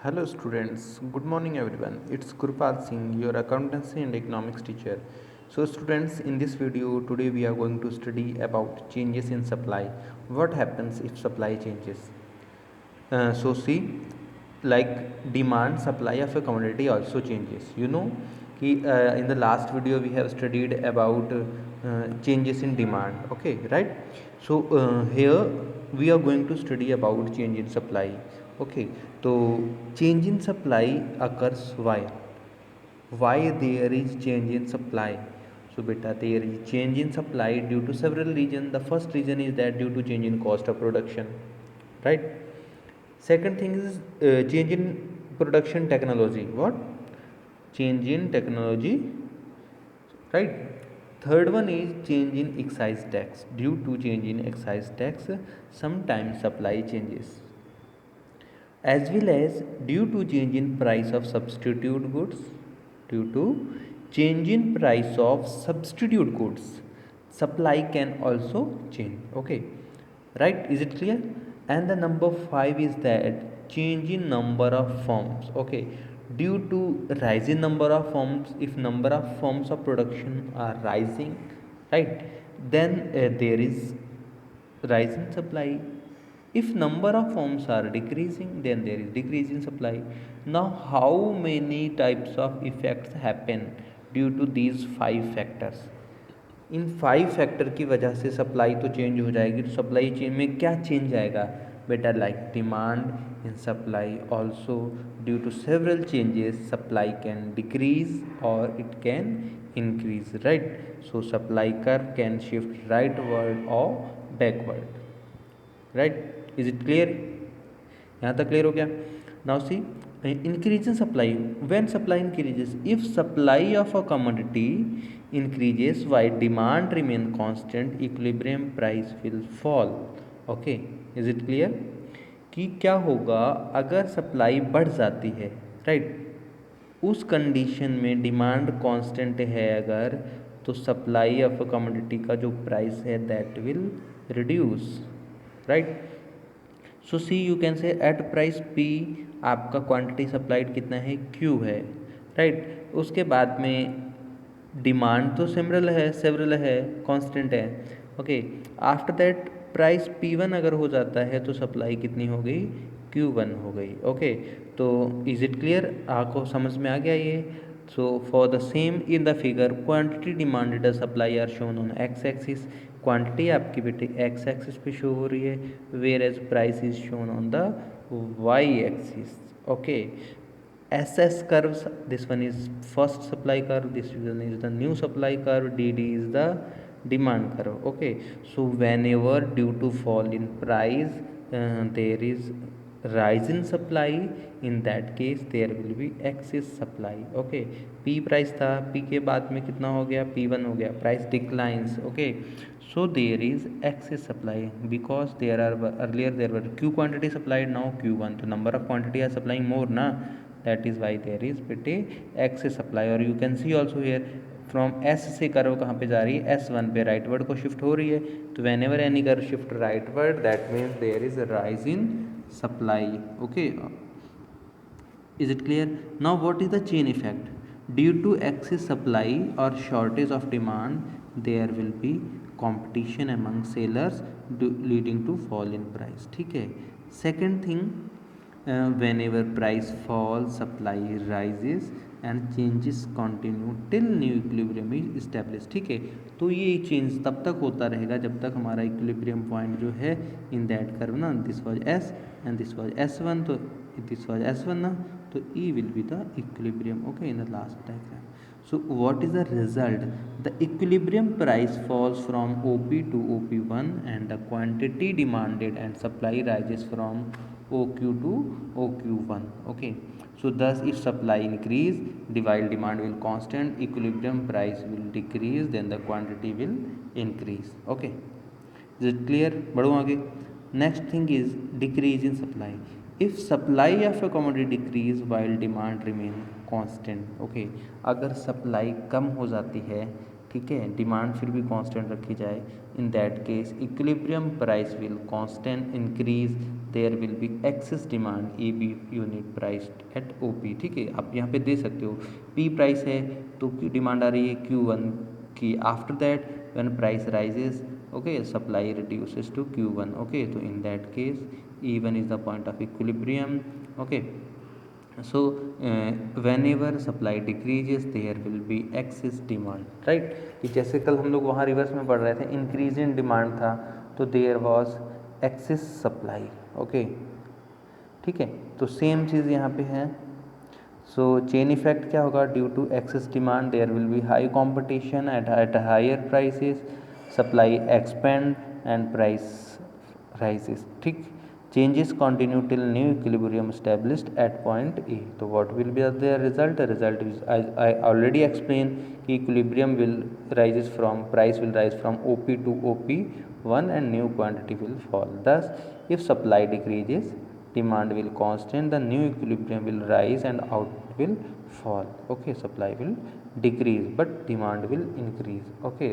Hello students, good morning everyone. It's Gurpal Singh, your accountancy and economics teacher. So students, in this video today we are going to study about changes in supply. What happens if supply changes? See, like demand supply of a commodity also changes. In the last video we have studied about changes in demand. Okay, right? Here we are going to study about change in supply. Okay, so change in supply occurs why? Why there is change in supply? So beta, there is change in supply due to several reasons. The first reason is that due to change in cost of production, right? Second thing is change in production technology. What? Change in technology, right? Third one is change in excise tax. Due to change in excise tax, sometimes supply changes, as well as due to change in price of substitute goods. Due to change in price of substitute goods, supply can also change. Okay, right? Is it clear? And the number 5 is that change in number of firms. Okay, due to rise in number of firms, if number of firms of production are rising, right, then there is rise in supply. If number of firms are decreasing, then there is decrease in supply. Now how many types of effects happen due to these 5 factors? In 5 factor की वजह से supply तो change हो जाएगी. तो supply chain में क्या change आएगा बेटा? Like demand in supply also. Due to several changes supply can decrease or it can increase, right? So supply curve can shift rightward or backward, right? Is it clear? यहाँ तक clear हो गया? Now see, increase in supply. When supply increases, if supply of a commodity increases while demand remain constant, equilibrium price will fall. Okay, is it clear? कि क्या होगा अगर supply बढ़ जाती है, राइट? उस कंडीशन में डिमांड कांस्टेंट है अगर, तो सप्लाई ऑफ अ कमोडिटी का जो प्राइस है that will reduce, right? So see you can say at price P आपका क्वांटिटी सप्लाइड कितना है? क्यू है, राइट? उसके बाद में डिमांड तो सेवरल है, कांस्टेंट है. Okay, after that price P one अगर हो जाता है तो सप्लाई कितनी हो गई? क्यू वन हो गई. ओके, तो इज इट क्लियर? आपको समझ में आ गया ये? So for the same in the figure quantity demanded supply are shown on X axis. Quantity आपकी बेटे एक्स एक्सिस पे शो हो रही है, whereas price is shown on the Y axis. Okay, SS curves, this one is first supply curve, this one is the new supply curve, DD is the demand curve. Okay, so whenever due to fall in price there is rise in supply, in that case there will be excess supply. Okay, P price था, P के बाद में कितना हो गया? P1 हो गया, price declines. Okay, so there is excess supply because there are earlier there were Q quantity supplied, now Q1, तो number of quantity are supplying more ना, that is why there is pretty excess supply. और you can see also here from S से curve कहाँ पे जा रही है? S1 पे राइटवर्ड को शिफ्ट हो रही है. तो whenever any curve shift rightward that means there is rise in supply. Okay, is it clear? Now what is the chain effect? Due to excess supply और shortage of demand there will be competition among sellers leading to fall in price. ठीक है. Second thing, whenever price falls supply rises and changes continue till new equilibrium is established. ठीक है, तो ये change तब तक होता रहेगा जब तक हमारा इक्विलिब्रियम पॉइंट जो है इन दैट कर्व ना, this was S and this was S1, तो दिस वाज S1 ना, तो E will be the equilibrium. Okay, in the last diagram. So what is the result? The equilibrium price falls from OP to OP1 and the quantity demanded and supply rises from OQ to OQ1. Okay, so thus if supply increase, while demand will constant, equilibrium price will decrease, then the quantity will increase. Okay, is it clear? बढ़ो आगे. Next thing is decrease in supply. If supply of a commodity decrease while demand remain constant. Okay, अगर supply कम हो जाती है ठीक है, demand फिर भी कांस्टेंट रखी जाए, in that case equilibrium price will constant increase, there will be excess demand A B unit price at O P. ठीक है, आप यहाँ पे दे सकते हो पी प्राइस है तो डिमांड आ रही है Q1 की, after that when price rises, okay, supply reduces to Q1, okay, तो in that case E1 is the point of equilibrium, okay. So whenever supply decreases there will be excess demand, right? कि जैसे कल हम लोग वहाँ reverse में पढ़ रहे थे, इंक्रीज इन डिमांड था तो there was excess supply, okay, ठीक है, तो सेम चीज़ यहाँ पे है। सो चेन इफेक्ट क्या होगा, due to excess demand there will be high competition at higher prices, supply expand and price rises, ठीक। Changes continue till new equilibrium established at point A. So what will be the result? The result is, I already explained, equilibrium will rises from, price will rise from OP to OP1 and new quantity will fall. Thus, if supply decreases, demand will constant, the new equilibrium will rise and output will fall. Okay, supply will decrease but demand will increase. Okay,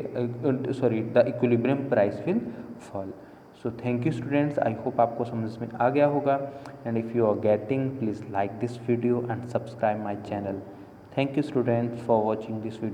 sorry, the equilibrium price will fall. So thank you students, I hope आपको समझ में आ गया होगा, and if you are getting please like this video and subscribe my channel. Thank you students for watching this video.